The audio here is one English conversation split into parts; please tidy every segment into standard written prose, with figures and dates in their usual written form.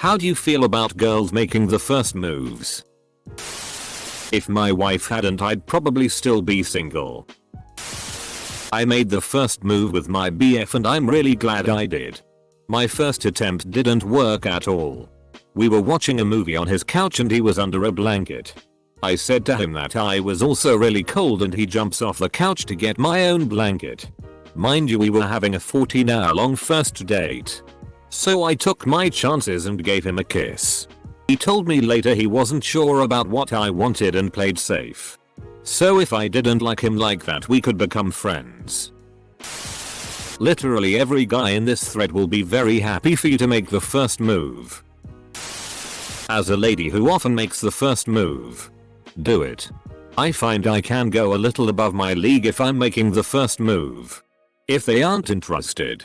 How do you feel about girls making the first moves? If my wife hadn't, I'd probably still be single. I made the first move with my BF and I'm really glad I did. My first attempt didn't work at all. We were watching a movie on his couch and he was under a blanket. I said to him that I was also really cold and he jumps off the couch to get my own blanket. Mind you, we were having a 14-hour-long first date. So I took my chances and gave him a kiss. He told me later he wasn't sure about what I wanted and played safe. So if I didn't like him like that, we could become friends. Literally every guy in this thread will be very happy for you to make the first move. As a lady who often makes the first move, do it. I find I can go a little above my league if I'm making the first move. If they aren't interested,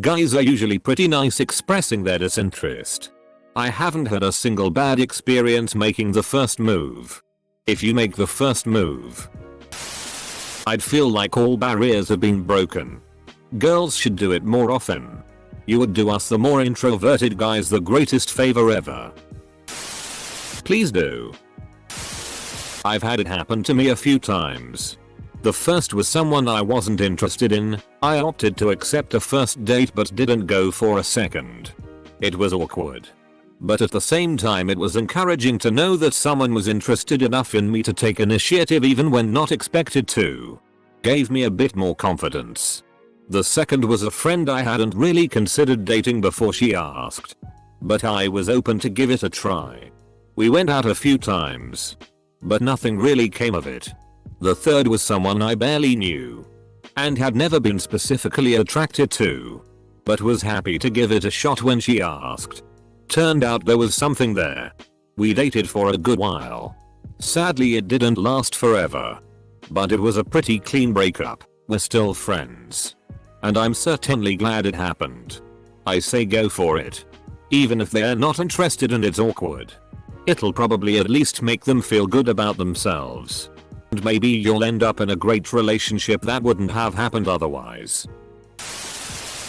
guys are usually pretty nice expressing their disinterest. I haven't had a single bad experience making the first move. If you make the first move, I'd feel like all barriers have been broken. Girls should do it more often. You would do us, the more introverted guys, the greatest favor ever. Please do. I've had it happen to me a few times. The first was someone I wasn't interested in. I opted to accept a first date but didn't go for a second. It was awkward. But at the same time it was encouraging to know that someone was interested enough in me to take initiative even when not expected to. Gave me a bit more confidence. The second was a friend I hadn't really considered dating before she asked. But I was open to give it a try. We went out a few times, but nothing really came of it. The third was someone I barely knew and had never been specifically attracted to, but was happy to give it a shot when she asked. Turned out there was something there. We dated for a good while. Sadly it didn't last forever, but it was a pretty clean breakup. We're still friends, and I'm certainly glad it happened. I say go for it. Even if they're not interested and it's awkward, it'll probably at least make them feel good about themselves. And maybe you'll end up in a great relationship that wouldn't have happened otherwise.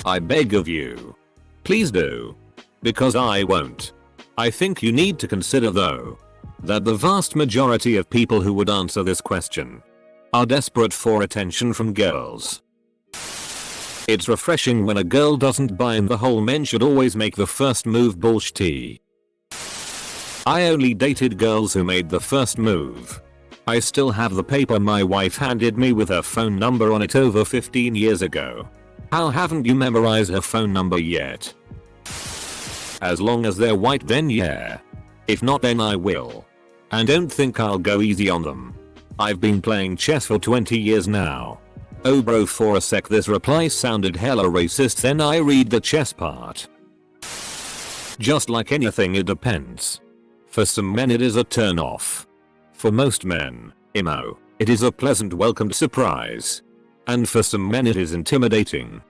I beg of you, please do. Because I won't. I think you need to consider though, that the vast majority of people who would answer this question are desperate for attention from girls. It's refreshing when a girl doesn't buy in the whole men should always make the first move bullshit. I only dated girls who made the first move. I still have the paper my wife handed me with her phone number on it over 15 years ago. How haven't you memorized her phone number yet? As long as they're white then yeah. If not then I will. And don't think I'll go easy on them. I've been playing chess for 20 years now. Oh bro, for a sec this reply sounded hella racist, then I read the chess part. Just like anything, it depends. For some men it is a turn off. For most men, it is a pleasant welcomed surprise. And for some men it is intimidating.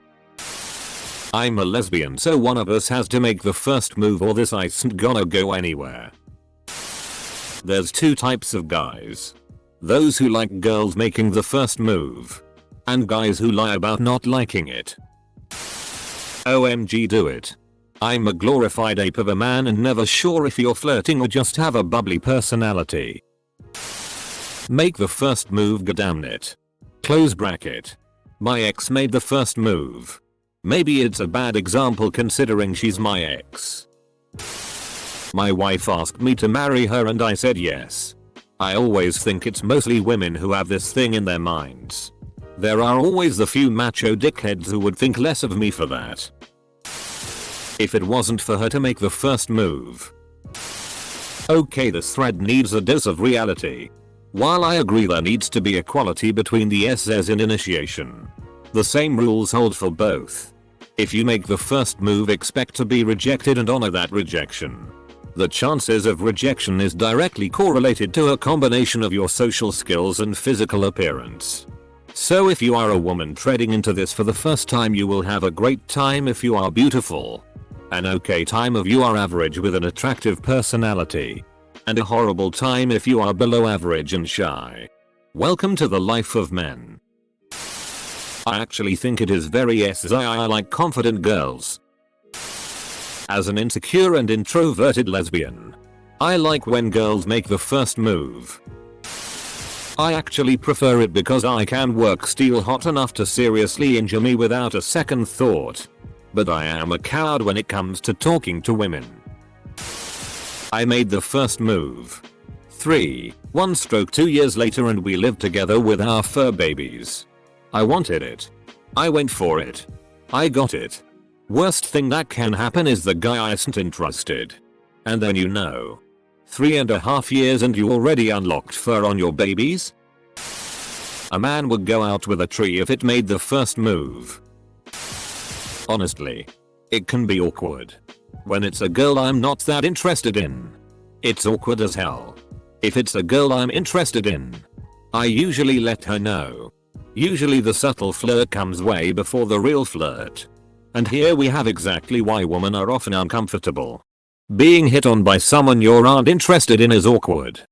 I'm a lesbian, so one of us has to make the first move or this isn't gonna go anywhere. There's two types of guys. Those who like girls making the first move, and guys who lie about not liking it. OMG, do it. I'm a glorified ape of a man and never sure if you're flirting or just have a bubbly personality. Make the first move, goddammit. Close bracket. My ex made the first move. Maybe it's a bad example considering she's my ex. My wife asked me to marry her and I said yes. I always think it's mostly women who have this thing in their minds. There are always the few macho dickheads who would think less of me for that. If it wasn't for her to make the first move. Okay, this thread needs a dose of reality. While I agree there needs to be equality between the S's in initiation, the same rules hold for both. If you make the first move, expect to be rejected and honor that rejection. The chances of rejection is directly correlated to a combination of your social skills and physical appearance. So if you are a woman treading into this for the first time, you will have a great time if you are beautiful, an okay time if you are average with an attractive personality, and a horrible time if you are below average and shy. Welcome to the life of men. I actually think it is very SII like confident girls. As an insecure and introverted lesbian, I like when girls make the first move. I actually prefer it because I can work steel hot enough to seriously injure me without a second thought. But I am a coward when it comes to talking to women. I made the first move. 2 years later and we lived together with our fur babies. I wanted it. I went for it. I got it. Worst thing that can happen is the guy isn't interested. And then 3.5 years and you already unlocked fur on your babies? A man would go out with a tree if it made the first move. Honestly, it can be awkward. When it's a girl I'm not that interested in, it's awkward as hell. If it's a girl I'm interested in, I usually let her know. Usually the subtle flirt comes way before the real flirt. And here we have exactly why women are often uncomfortable. Being hit on by someone you aren't interested in is awkward.